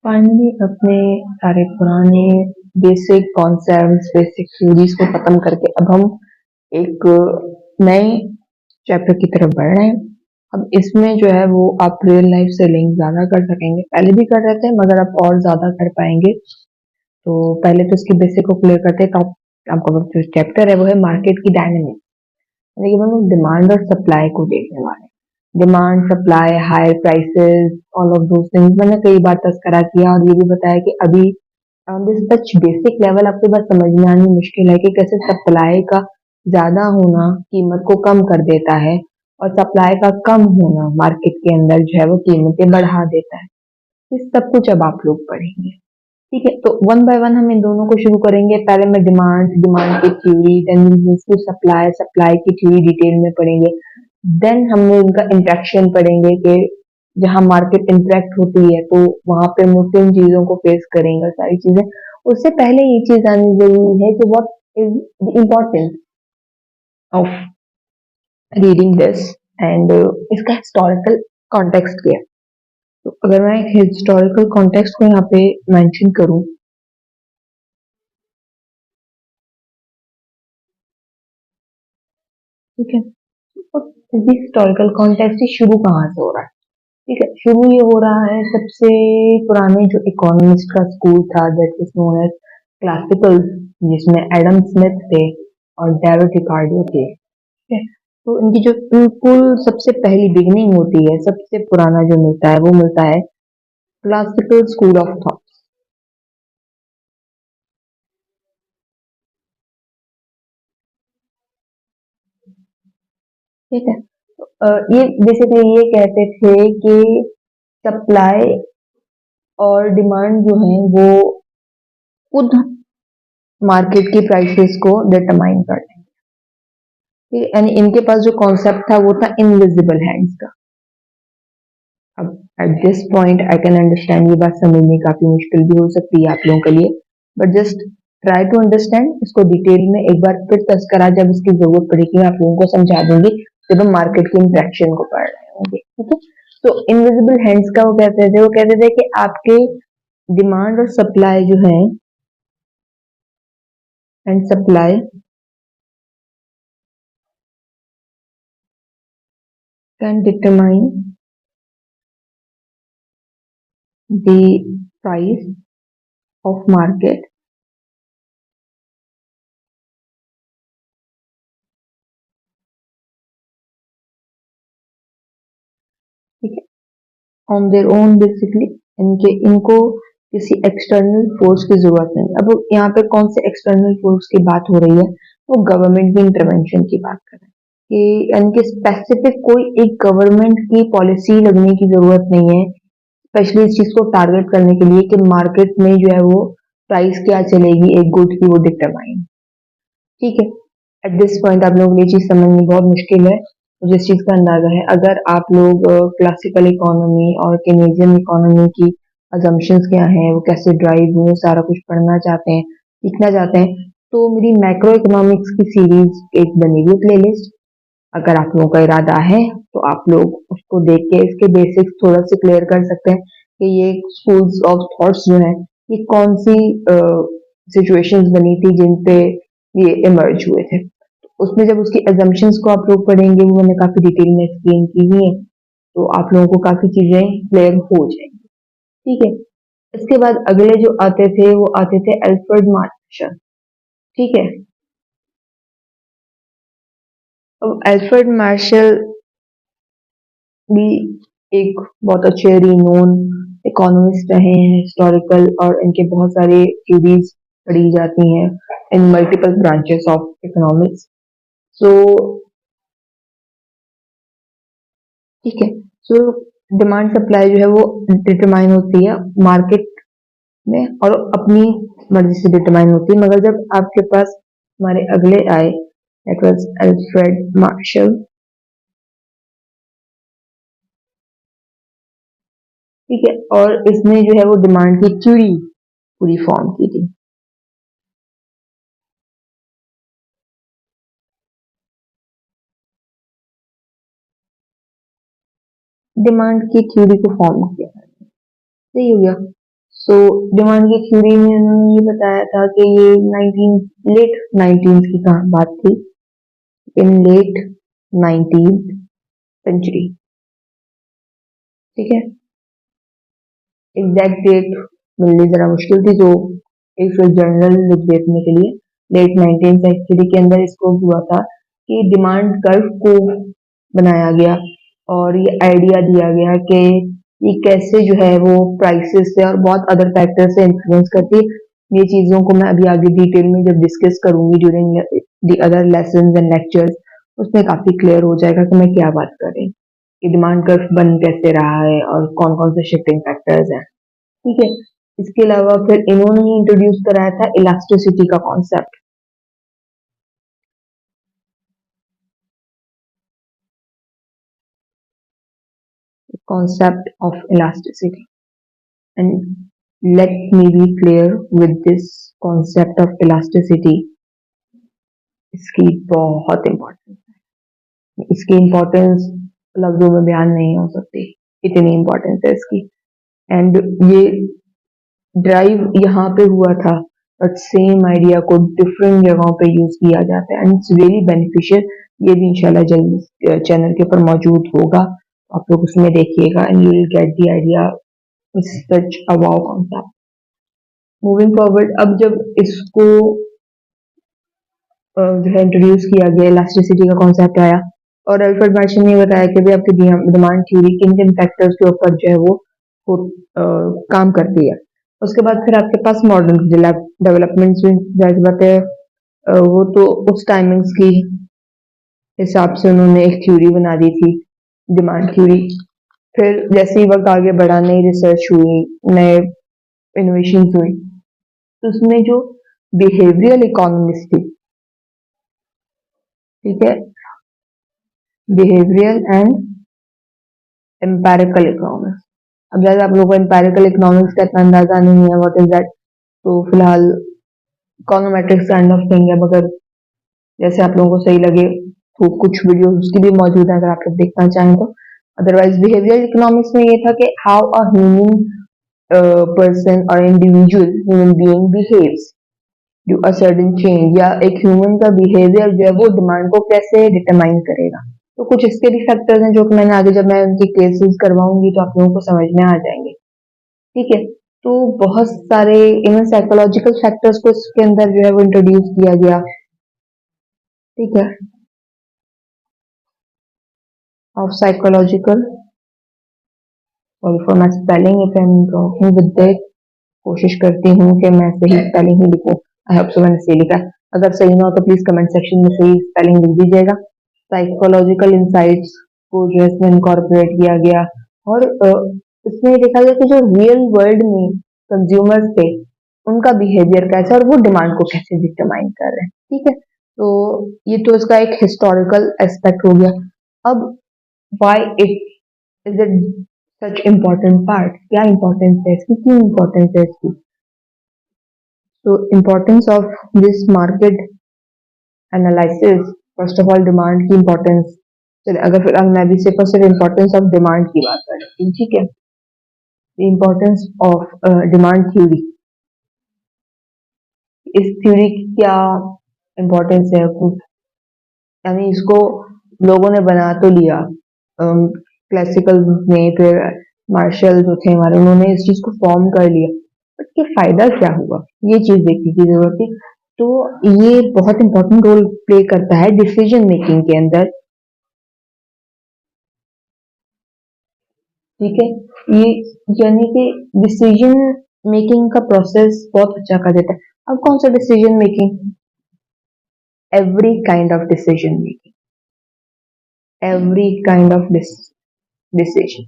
Finally अपने सारे पुराने बेसिक कॉन्सेप्ट्स, बेसिक थ्योरीज को खत्म करके अब हम एक नए चैप्टर की तरफ बढ़ रहे हैं। अब इसमें जो है वो आप रियल लाइफ से लिंक ज्यादा कर सकेंगे, पहले भी कर रहे थे मगर अब और ज्यादा कर पाएंगे। तो पहले तो इसके बेसिक को क्लियर करते हैं। तो आपका जो चैप्टर है वो है मार्केट की डायनेमिक्स। देखिए हम लोग डिमांड और सप्लाई को देखने वाले हैं। Demand, supply, higher prices, all of those things मैंने कई बार तस्करा किया और ये भी बताया कि अभी दिस सच बेसिक लेवल आपके पास समझ में आनी मुश्किल है कि कैसे सप्लाई का ज्यादा होना कीमत को कम कर देता है और सप्लाई का कम होना मार्केट के अंदर जो है वो कीमतें बढ़ा देता है। इस सब कुछ अब आप लोग पढ़ेंगे। ठीक है, तो वन बाय वन हम इन दोनों को शुरू करेंगे। पहले मैं डिमांड, डिमांड की थ्योरी, देन उसकी सप्लाई, सप्लाई की थ्योरी डिटेल में पढ़ेंगे। देन हम लोग उनका इंटरेक्शन पढ़ेंगे कि जहाँ मार्केट इंटरेक्ट होती है तो वहां पे हम लोग किन चीजों को फेस करेंगे, सारी चीजें। उससे पहले ये चीज आनी जरूरी है कि what is the importance of reading this and इसका हिस्टोरिकल कॉन्टेक्स्ट क्या है। तो अगर मैं हिस्टोरिकल कॉन्टेक्स्ट को यहाँ पे मेंशन करूँ, ठीक है, हिस्टोरिकल कॉन्टेक्स्ट ही शुरू कहाँ से हो रहा है। ठीक है, शुरू ये हो रहा है सबसे पुराने जो इकोनॉमिस्ट का स्कूल था, that is known as classical, जिसमें एडम स्मिथ थे और डेविड रिकार्डो थे। ठीक है, तो इनकी जो बिल्कुल सबसे पहली बिगनिंग होती है, सबसे पुराना जो मिलता है वो मिलता है क्लासिकल स्कूल ऑफ थॉट। ठीक है, ये बेसिकली ये कहते थे कि सप्लाई और डिमांड जो है वो खुद मार्केट की प्राइसेस को डिटरमाइन करते हैं। ठीक है, यानी इनके पास जो कॉन्सेप्ट था वो था इनविजिबल हैंड्स का। अब at this point I can understand, ये बात समझनी काफी मुश्किल भी हो सकती है आप लोगों के लिए, but just try to understand. इसको डिटेल में एक बार फिर तस्करा जब इसकी जरूरत पड़ेगी मैं आप लोगों को समझा दूंगी जब हम मार्केट की इंट्रैक्शन को पढ़ रहे होंगे। ठीक है, तो इनविजिबल हैंड्स का वो कहते थे कि आपके डिमांड और सप्लाई जो है, and supply can determine the price of market, ठीक है, ऑन देयर ओन बेसिकली। इनके इनको किसी एक्सटर्नल फोर्स की जरूरत नहीं। अब यहाँ पे कौन से एक्सटर्नल फोर्स की बात हो रही है, वो गवर्नमेंट की इंटरवेंशन की बात कर रहे हैं कि इनके स्पेसिफिक कोई एक गवर्नमेंट की पॉलिसी लगने की जरूरत नहीं है, स्पेशली इस चीज को टारगेट करने के लिए कि मार्केट में जो है वो प्राइस क्या चलेगी एक गुड की, वो डिटरमाइन। ठीक है, एट दिस पॉइंट आप लोगों को ये चीज समझनी बहुत मुश्किल है। मुझे इस चीज का अंदाजा है। अगर आप लोग क्लासिकल इकोनॉमी और केनेडियन इकोनॉमी की अजम्पशंस क्या हैं, वो कैसे ड्राइव हुए, सारा कुछ पढ़ना चाहते हैं, सीखना चाहते हैं, तो मेरी मैक्रो इकोनॉमिक्स की सीरीज एक बनी हुई प्लेलिस्ट, अगर आप लोगों का इरादा है तो आप लोग उसको देख के इसके बेसिक्स थोड़ा से क्लियर कर सकते हैं कि ये स्कूल्स ऑफ थॉट्स जो है ये कौन सी सिचुएशंस बनी थी जिन पे ये इमर्ज हुए थे। उसमें जब उसकी एजम्पशंस को आप लोग पढ़ेंगे, वो मैंने काफी डिटेल में एक्सप्लेन की हुई है, तो आप लोगों को काफी चीजें क्लियर हो जाएंगी। ठीक है, इसके बाद अगले जो आते थे वो आते थे एल्फ्रेड मार्शल। ठीक है, अब एल्फ्रेड मार्शल भी एक बहुत अच्छे रिनोन इकोनॉमिस्ट रहे हैं, हिस्टोरिकल, और इनके बहुत सारे थ्योरीज पढ़ी जाती हैं in multiple branches of economics. So ठीक है, सो डिमांड सप्लाई जो है वो डिटरमाइन होती है मार्केट में और अपनी मर्जी से डिटरमाइन होती है। मगर जब आपके पास हमारे अगले आए, दैट वाज अल्फ्रेड मार्शल। ठीक है, और इसने जो है वो डिमांड की थ्योरी पूरी फॉर्म की थी। डिमांड की थ्योरी को फॉर्म किया, सही हो गया। सो डिमांड की थ्योरी में उन्होंने ये बताया था कि ये लेट 19 की बात थी, इन लेट 19th सेंचुरी। ठीक है, एग्जैक्ट डेट मिलनी जरा मुश्किल थी, तो एक जर्नल लिख देने के लिए लेट 19th सेंचुरी के अंदर इसको हुआ था कि डिमांड कर्व को बनाया गया और ये आइडिया दिया गया कि ये कैसे जो है वो प्राइसेस से और बहुत अदर फैक्टर से इन्फ्लुएंस करती है। ये चीजों को मैं अभी आगे डिटेल में जब डिस्कस करूंगी during the other lessons and lectures, उसमें काफी क्लियर हो जाएगा कि मैं क्या बात कर रही हूँ, कि डिमांड कर्व बन कैसे रहा है और कौन कौन से शिफ्टिंग फैक्टर्स हैं। ठीक है, इसके अलावा फिर इन्होंने ही इंट्रोड्यूस कराया था इलास्टिसिटी का concept. Concept of elasticity, and let me be clear with this concept of elasticity, इसकी बहुत इम्पोर्टेंस है, इसकी इम्पोर्टेंस लफ्जों में बयान नहीं हो सकती, इतनी इम्पोर्टेंस है इसकी। एंड ये ड्राइव यहाँ पे हुआ था, बट सेम आइडिया को डिफरेंट जगहों पे यूज किया जाता है एंड इट्स रियली बेनिफिशियल। ये भी इंशाल्लाह जल्द चैनल के ऊपर मौजूद होगा, आप लोग उसमें देखिएगा and you will get the idea such a wow concept. Moving forward, अब जब इसको जो है इंट्रोड्यूस किया गया, इलास्टिसिटी का कॉन्सेप्ट आया और अल्फ्रेड मार्शन ने बताया कि भाई आपकी डिमांड थ्योरी किन किन फैक्टर्स के ऊपर जो है वो काम करती है। उसके बाद फिर आपके पास मॉडर्न डेवलपमेंट्स में जाहिर बात है वो तो उस टाइमिंग्स की हिसाब से उन्होंने एक थ्योरी बना दी थी, डिमांड थ्योरी। फिर जैसे ही वक्त आगे बढ़ा, नई रिसर्च हुई, नए इनोवेशन हुई, तो उसमें जो बिहेवियरल इकोनॉमिक्स थी, ठीक है, बिहेवियरल एंड एम्पेरिकल इकोनॉमिक्स। अब जैसे आप लोगों को एम्पेरिकल इकोनॉमिक्स का इतना अंदाजा नहीं है व्हाट इज दैट, तो फिलहाल इकोनोमेट्रिक्स काइंड ऑफ थिंग है, मगर जैसे आप लोगों को सही लगे तो कुछ वीडियो उसकी भी मौजूद है अगर आप लोग देखना चाहें तो। अदरवाइज बिहेवियरल इकोनॉमिक्स में ये था कि हाउ अ ह्यूमन पर्सन और individual human being behaves do a certain change, या एक ह्यूमन का बिहेवियर जो है वो डिमांड को कैसे डिटरमाइन करेगा। तो कुछ इसके भी फैक्टर्स हैं जो कि मैंने आगे जब मैं उनकी केसेस करवाऊंगी तो आप लोगों को समझ में आ जाएंगे। ठीक है, तो बहुत सारे इवन साइकोलॉजिकल फैक्टर्स को इसके अंदर जो है वो इंट्रोड्यूस किया गया। ठीक है, of psychological, sorry for my spelling if I am wrong with that, कोशिश करती हूँ कि मैं सही स्पेलिंग ही लिखूं। आई होप सो मैंने सही लिखा, अगर सही ना हो तो प्लीज कमेंट सेक्शन में सही स्पेलिंग लिख दीजिएगा। साइकोलॉजिकल इंसाइट्स को जो है इसमें इनकॉर्पोरेट किया गया और इसमें देखा गया कि जो रियल वर्ल्ड में कंज्यूमर्स थे उनका बिहेवियर कैसा और वो डिमांड को कैसे डिटरमाइन कर रहे हैं। ठीक है, तो ये तो इसका एक हिस्टोरिकल एस्पेक्ट हो गया। अब why it is it such important part, क्या इम्पोर्टेंस है इसकी, क्यों इम्पोर्टेंस है इसकी। तो importance of this market analysis, first of all demand की इम्पोर्टेंस। चलिए अगर फिर मैं भी सिर्फ और सिर्फ इम्पोर्टेंस ऑफ डिमांड की बात करती हूँ। ठीक है, इम्पोर्टेंस ऑफ डिमांड थ्योरी, इस थ्योरी की क्या इम्पोर्टेंस है, यानी इसको लोगों ने बना तो लिया क्लासिकल में, फिर मार्शल जो थे हमारे उन्होंने इस चीज को फॉर्म कर लिया, बट ये फायदा क्या हुआ, ये चीज देखने की जरूरत थी। तो ये बहुत इंपॉर्टेंट रोल प्ले करता है डिसीजन मेकिंग के अंदर। ठीक है, ये यानी कि डिसीजन मेकिंग का प्रोसेस बहुत अच्छा कर देता है। अब कौन सा decision making, every kind of decision making, every kind of decision.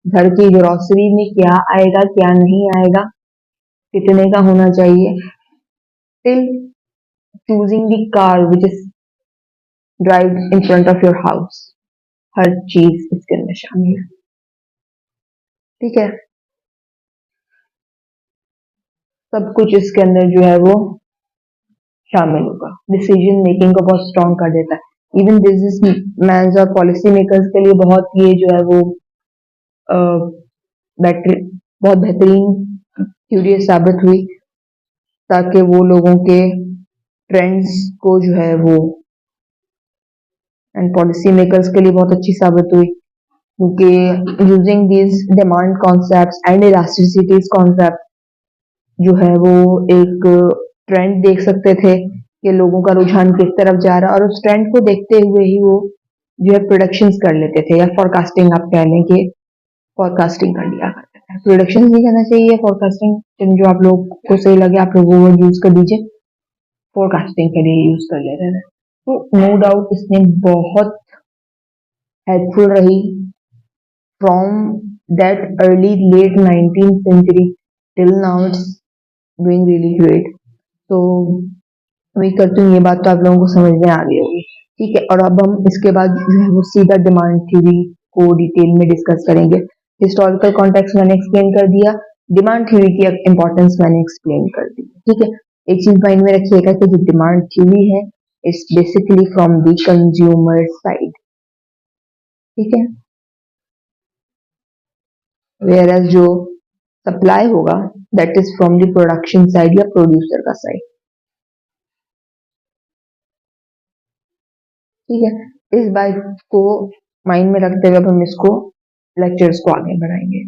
घर की ग्रोसरी में क्या आएगा क्या नहीं आएगा, कितने का होना चाहिए, till choosing the car which is drive in front of your house, हर चीज इसके अंदर शामिल है। ठीक है, सब कुछ इसके अंदर जो है वो शामिल होगा, डिसीजन मेकिंग को बहुत स्ट्रॉन्ग कर देता है। इवन बिजनेस मैन और पॉलिसी मेकर्स के लिए बहुत ये जो है वो बेटर बहुत बेहतरीन थ्योरी साबित हुई, ताकि वो लोगों के ट्रेंड्स को जो है वो एंड पॉलिसी मेकर्स के लिए बहुत अच्छी साबित हुई, क्योंकि using this demand concepts and इलास्टिसिटीज concept जो है वो एक ट्रेंड देख सकते थे कि लोगों का रुझान किस तरफ जा रहा है, और उस ट्रेंड को देखते हुए ही वो जो है प्रोडक्शंस कर लेते थे, या फोरकास्टिंग आप कह लें कि फोरकास्टिंग कर लिया करते थे। प्रोडक्शन नहीं कहना चाहिए, फोरकास्टिंग जो आप लोग को सही लगे आप लोग वो वर्ड यूज कर दीजिए, फोरकास्टिंग के लिए यूज कर लेते थे। तो नो डाउट इसने बहुत हेल्पफुल रही from that early late 19th century till now it's doing really great. तो उम्मीद करती हूँ ये बात तो आप लोगों को समझ में आ गई होगी। ठीक है, और अब हम इसके बाद जो है वो सीधा डिमांड थ्योरी को डिटेल में डिस्कस करेंगे। हिस्टोरिकल कॉन्टेक्स्ट मैंने एक्सप्लेन कर दिया, डिमांड थ्योरी की इंपॉर्टेंस मैंने एक्सप्लेन कर दी। ठीक है, एक चीज माइंड में रखिएगा कि जो डिमांड थ्योरी है it's basically from the consumer side. ठीक है, वेयर एज जो सप्लाई होगा that is from the production side या प्रोड्यूसर का साइड। ठीक है, इस बात को माइंड में रखते हुए अब हम इसको लेक्चर्स को आगे बढ़ाएंगे।